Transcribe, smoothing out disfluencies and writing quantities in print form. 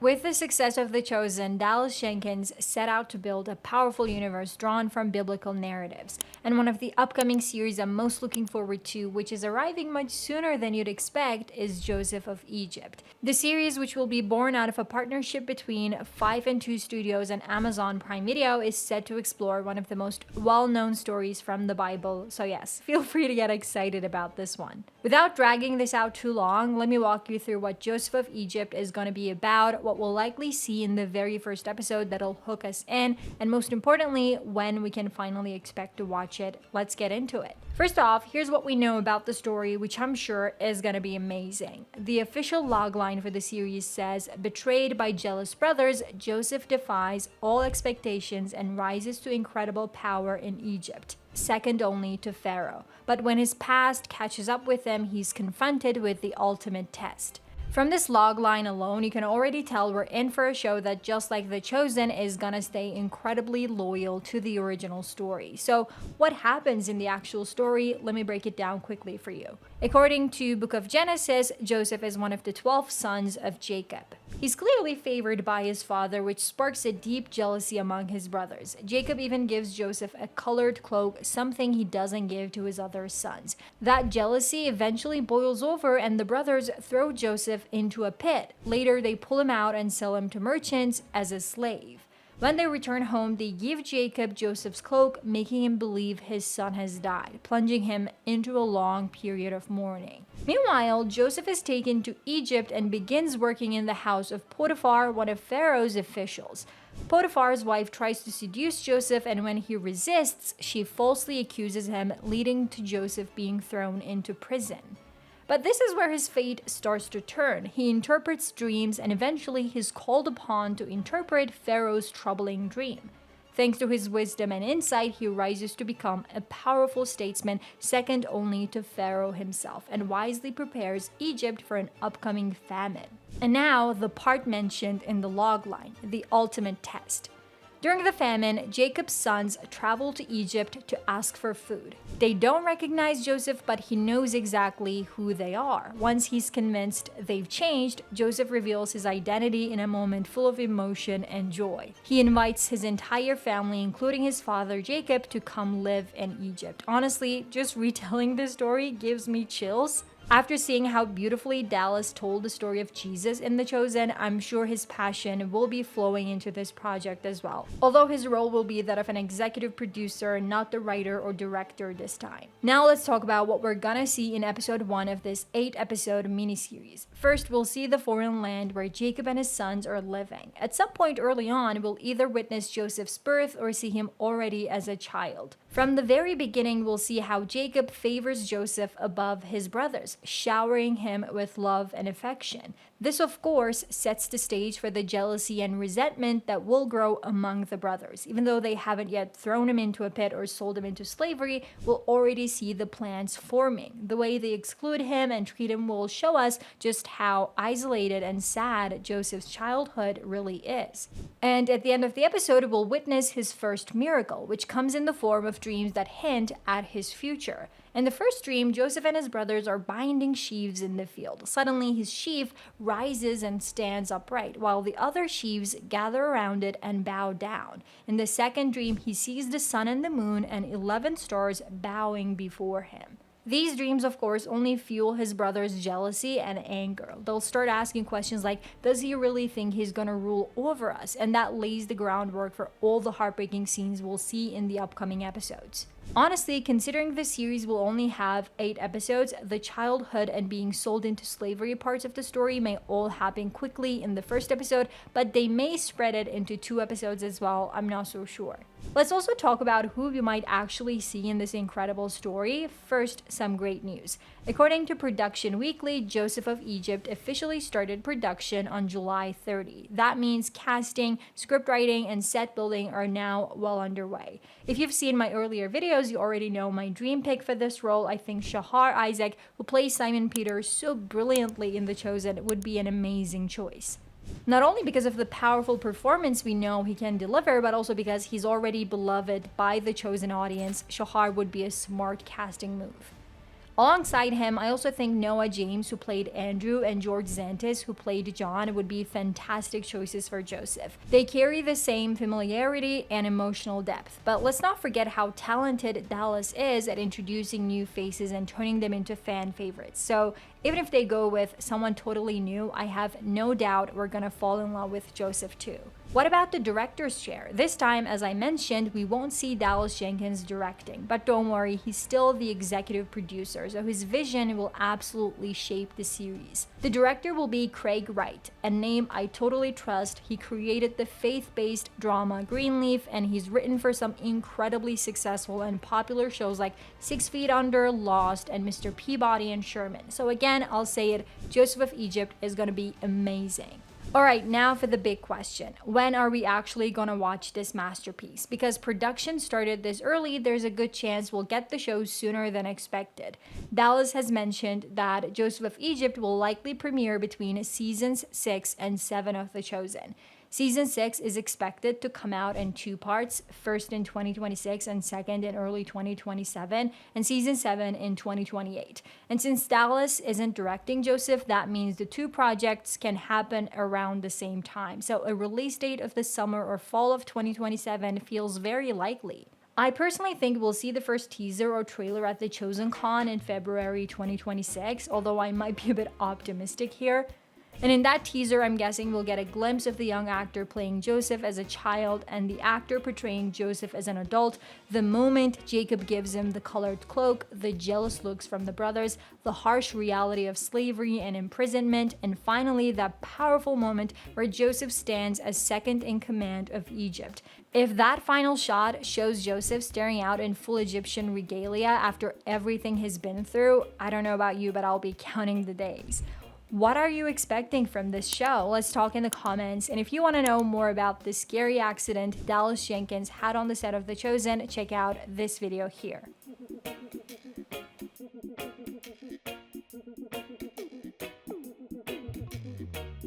With the success of The Chosen, Dallas Jenkins set out to build a powerful universe drawn from biblical narratives. And one of the upcoming series I'm most looking forward to, which is arriving much sooner than you'd expect, is Joseph of Egypt. The series, which will be born out of a partnership between 5 and 2 Studios and Amazon Prime Video, is set to explore one of the most well-known stories from the Bible. So yes, feel free to get excited about this one. Without dragging this out too long, let me walk you through what Joseph of Egypt is going to be about, what we'll likely see in the very first episode that'll hook us in, and most importantly, when we can finally expect to watch it. Let's get into it. First off, here's what we know about the story, which I'm sure is gonna be amazing. The official logline for the series says, betrayed by jealous brothers, Joseph defies all expectations and rises to incredible power in Egypt, second only to Pharaoh. But when his past catches up with him, he's confronted with the ultimate test. From this logline alone, you can already tell we're in for a show that, just like The Chosen, is gonna stay incredibly loyal to the original story. So what happens in the actual story? Let me break it down quickly for you. According to Book of Genesis, Joseph is one of the 12 sons of Jacob. He's clearly favored by his father, which sparks a deep jealousy among his brothers. Jacob even gives Joseph a colored cloak, something he doesn't give to his other sons. That jealousy eventually boils over and the brothers throw Joseph into a pit. Later, they pull him out and sell him to merchants as a slave. When they return home, they give Jacob Joseph's cloak, making him believe his son has died, plunging him into a long period of mourning. Meanwhile, Joseph is taken to Egypt and begins working in the house of Potiphar, one of Pharaoh's officials. Potiphar's wife tries to seduce Joseph, and when he resists, she falsely accuses him, leading to Joseph being thrown into prison. But this is where his fate starts to turn. He interprets dreams, and eventually he's called upon to interpret Pharaoh's troubling dream. Thanks to his wisdom and insight, he rises to become a powerful statesman, second only to Pharaoh himself, and wisely prepares Egypt for an upcoming famine. And now, the part mentioned in the logline, the ultimate test. During the famine, Jacob's sons travel to Egypt to ask for food. They don't recognize Joseph, but he knows exactly who they are. Once he's convinced they've changed, Joseph reveals his identity in a moment full of emotion and joy. He invites his entire family, including his father Jacob, to come live in Egypt. Honestly, just retelling this story gives me chills. After seeing how beautifully Dallas told the story of Jesus in The Chosen, I'm sure his passion will be flowing into this project as well. Although his role will be that of an executive producer, not the writer or director this time. Now let's talk about what we're gonna see in episode 1 of this 8-episode miniseries. First, we'll see the foreign land where Jacob and his sons are living. At some point early on, we'll either witness Joseph's birth or see him already as a child. From the very beginning, we'll see how Jacob favors Joseph above his brothers, showering him with love and affection. This, of course, sets the stage for the jealousy and resentment that will grow among the brothers. Even though they haven't yet thrown him into a pit or sold him into slavery, we'll already see the plans forming. The way they exclude him and treat him will show us just how isolated and sad Joseph's childhood really is. And at the end of the episode, we'll witness his first miracle, which comes in the form of dreams that hint at his future. In the first dream, Joseph and his brothers are binding sheaves in the field. Suddenly, his sheaf rises and stands upright, while the other sheaves gather around it and bow down. In the second dream, he sees the sun and the moon and 11 stars bowing before him. These dreams, of course, only fuel his brother's jealousy and anger. They'll start asking questions like, does he really think he's gonna rule over us? And that lays the groundwork for all the heartbreaking scenes we'll see in the upcoming episodes. Honestly, considering this series will only have 8 episodes, the childhood and being sold into slavery parts of the story may all happen quickly in the first episode, but they may spread it into 2 episodes as well. I'm not so sure. Let's also talk about who we might actually see in this incredible story. First, some great news. According to Production Weekly, Joseph of Egypt officially started production on July 30. That means casting, scriptwriting, and set building are now well underway. If you've seen my earlier videos, you already know my dream pick for this role. I think Shahar Isaac, who plays Simon Peter so brilliantly in The Chosen, would be an amazing choice. Not only because of the powerful performance we know he can deliver, but also because he's already beloved by the Chosen audience. Shahar would be a smart casting move. Alongside him, I also think Noah James, who played Andrew, and George Zantis, who played John, would be fantastic choices for Joseph. They carry the same familiarity and emotional depth, but let's not forget how talented Dallas is at introducing new faces and turning them into fan favorites. So even if they go with someone totally new, I have no doubt we're gonna fall in love with Joseph too. What about the director's chair? This time, as I mentioned, we won't see Dallas Jenkins directing, but don't worry, he's still the executive producer, so his vision will absolutely shape the series. The director will be Craig Wright, a name I totally trust. He created the faith-based drama Greenleaf, and he's written for some incredibly successful and popular shows like 6 Feet Under, Lost, and Mr. Peabody and Sherman. So again, I'll say it, Joseph of Egypt is gonna be amazing. Alright, now for the big question. When are we actually gonna watch this masterpiece? Because production started this early, there's a good chance we'll get the show sooner than expected. Dallas has mentioned that Joseph of Egypt will likely premiere between seasons 6 and 7 of The Chosen. Season 6 is expected to come out in 2 parts, first in 2026 and second in early 2027, and season 7 in 2028. And since Dallas isn't directing Joseph, that means the 2 projects can happen around the same time. So a release date of the summer or fall of 2027 feels very likely. I personally think we'll see the first teaser or trailer at the Chosen Con in February 2026, although I might be a bit optimistic here. And in that teaser, I'm guessing we'll get a glimpse of the young actor playing Joseph as a child and the actor portraying Joseph as an adult, the moment Jacob gives him the colored cloak, the jealous looks from the brothers, the harsh reality of slavery and imprisonment, and finally that powerful moment where Joseph stands as second in command of Egypt. If that final shot shows Joseph staring out in full Egyptian regalia after everything he's been through, I don't know about you, but I'll be counting the days. What are you expecting from this show? Let's talk in the comments. And if you want to know more about the scary accident Dallas Jenkins had on the set of The Chosen, check out this video here.